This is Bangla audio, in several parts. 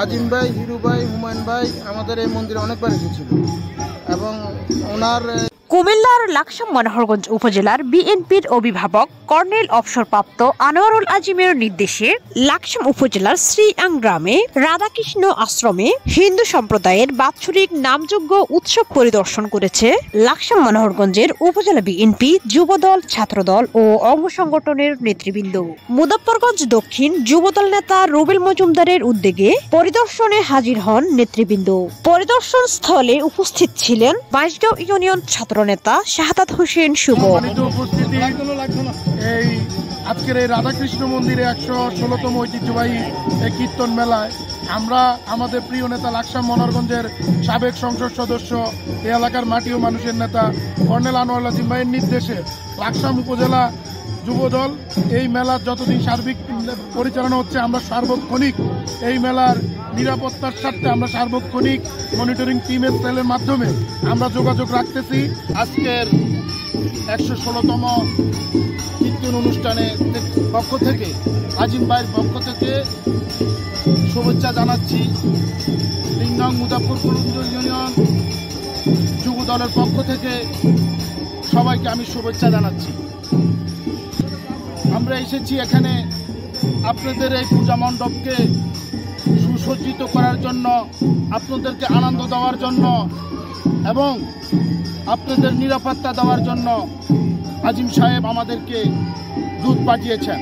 আজিম ভাই, হিরু ভাই, হুমায়ুন ভাই আমাদের এই মন্দিরে অনেকবার এসেছিল এবং ওনার কুমিল্লার লাকসাম মনোহরগঞ্জ উপজেলার বিএনপির অভিভাবক কর্নেল অবসরপ্রাপ্ত আনোয়ারুল আজিমের নির্দেশে লাকসাম উপজেলার শ্রীআং গ্রামে রাধাকৃষ্ণ আশ্রমে হিন্দু সম্প্রদায়ের বাৎসরিক নামযজ্ঞ উৎসব পরিদর্শন করেছে লাকসাম মনোহরগঞ্জের উপজেলা বিএনপি যুবদল, ছাত্রদল ও অঙ্গ সংগঠনের নেতৃবৃন্দ। মুজাফফরগঞ্জ দক্ষিণ যুবদল নেতা রুবেল মজুমদারের উদ্যোগে পরিদর্শনে হাজির হন নেতৃবৃন্দ। পরিদর্শন স্থলে উপস্থিত ছিলেন বাইশগাঁও ইউনিয়ন ছাত্র নেতা শাহাদাত হোসেন শুভ। এই আজকের এই রাধাকৃষ্ণ মন্দিরে 116তম ঐতিহ্যবাহী এই কীর্তন মেলায় আমরা আমাদের প্রিয় নেতা লাকসাম মনোহরগঞ্জের সাবেক সংসদ সদস্য, এই এলাকার মাটি ও মানুষের নেতা কর্নেল আনোয়ারুল আজিম ভাইয়ের নির্দেশে লাকসাম উপজেলা যুবদল এই মেলার যতদিন সার্বিক পরিচালনা হচ্ছে, আমরা সার্বক্ষণিক এই মেলার নিরাপত্তার স্বার্থে আমরা সার্বক্ষণিক মনিটরিং টিমের সেলের মাধ্যমে আমরা যোগাযোগ রাখতেছি। আজকের 116তম কীর্তন অনুষ্ঠানের পক্ষ থেকে, আজিম ভাইয়ের পক্ষ থেকে শুভেচ্ছা জানাচ্ছি। 3 নং মুজাফফরগঞ্জ ইউনিয়ন যুব দলের পক্ষ থেকে সবাইকে আমি শুভেচ্ছা জানাচ্ছি। আমরা এসেছি এখানে আপনাদের এই পূজা মণ্ডপকে সুসজ্জিত করার জন্য, আপনাদেরকে আনন্দ দেওয়ার জন্য এবং আপনাদের নিরাপত্তা দেওয়ার জন্য। আজিম সাহেব আমাদেরকে দূত পাঠিয়েছেন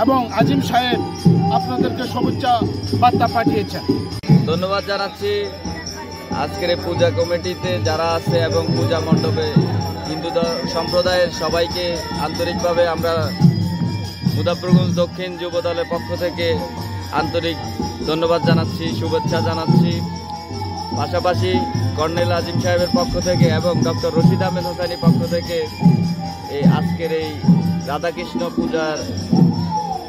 এবং আজিম সাহেব আপনাদেরকে শুভেচ্ছা বার্তা পাঠিয়েছেন। ধন্যবাদ জানাচ্ছি আজকের এই পূজা কমিটিতে যারা আছে এবং পূজা মণ্ডপে হিন্দু সম্প্রদায়ের সবাইকে আন্তরিকভাবে আমরা মুজাফফরগঞ্জ দক্ষিণ যুব দলের পক্ষ থেকে আন্তরিক ধন্যবাদ জানাচ্ছি, শুভেচ্ছা জানাচ্ছি। পাশাপাশি কর্নেল আজিম সাহেবের পক্ষ থেকে এবং ডক্টর রশিদ আহমেদ হোসেনের পক্ষ থেকে এই আজকের এই রাধাকৃষ্ণ পূজার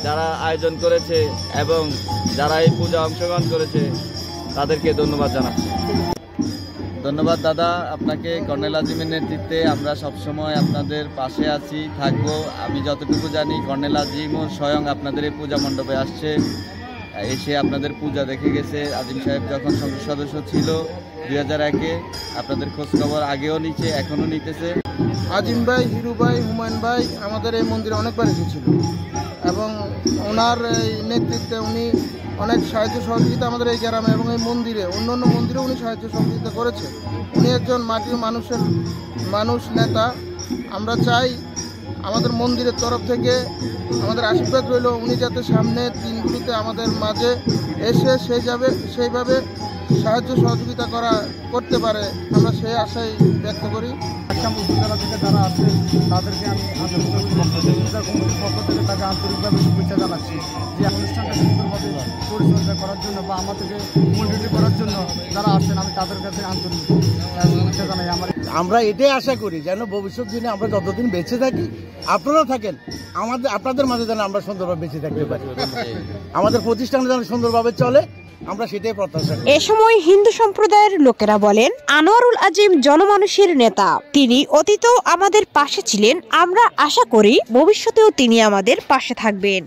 যারা আয়োজন করেছে এবং যারা এই পূজা অংশগ্রহণ করেছে তাদেরকে ধন্যবাদ জানাচ্ছি। ধন্যবাদ দাদা আপনাকে। কর্নেল আজিমের নেতৃত্বে আমরা সবসময় আপনাদের পাশে আছি, থাকবো। আমি যতটুকু জানি কর্নেল আজিমও স্বয়ং আপনাদের এই পূজা মণ্ডপে আসছে, এসে আপনাদের পূজা দেখে গেছে। আজিম সাহেব যখন সংসদ সদস্য ছিল 2001-এ, আপনাদের খোঁজখবর আগেও নিচ্ছে, এখনও নিতেছে। আজিম ভাই, হিরু ভাই, হুমায়ুন ভাই আমাদের এই মন্দিরে অনেকবার এসেছিল এবং ওনার এই নেতৃত্বে উনি অনেক সাহায্য সহযোগিতা আমাদের এই গ্রামে এবং এই মন্দিরে, অন্য মন্দিরে উনি সাহায্য সহযোগিতা করেছে। উনি একজন মাটির মানুষ নেতা। আমরা চাই আমাদের মন্দিরের তরফ থেকে আমাদের আশীর্বাদ রইল উনি যাতে সামনের দিনগুলিতে আমাদের মাঝে এসে সেইভাবে সাহায্য সহযোগিতা করতে পারে, আমরা সেই আশাই ব্যক্ত করি। লাকসাম উপজেলা থেকে যারা আছে তাদেরকে আমি পক্ষ থেকে তাকে আন্তরিকভাবে শুভেচ্ছা জানাচ্ছি যে অনুষ্ঠানটা সুন্দরভাবে পরিচর্যা করার জন্য বা আমাদেরকে মনিটরিং করার জন্য যারা আসছেন, আমি তাদের কাছে আন্তরিক শুভেচ্ছা জানাই। আমরা এটাই আশা করি যেন ভবিষ্যৎ দিনে আমরা যতদিন বেঁচে থাকি, আপনারাও থাকেন, আপনাদের মাঝে যেন আমরা সুন্দরভাবে বেঁচে থাকতে পারি, আমাদের প্রতিষ্ঠান যেন সুন্দরভাবে চলে, আমরা সেটাই প্রত্যাশা করি। এ সময় হিন্দু সম্প্রদায়ের লোকেরা বলেন, আনোয়ারুল আজিম জনমানুষের নেতা, তিনি অতীতেও আমাদের পাশে ছিলেন। আমরা আশা করি ভবিষ্যতেও তিনি আমাদের পাশে থাকবেন।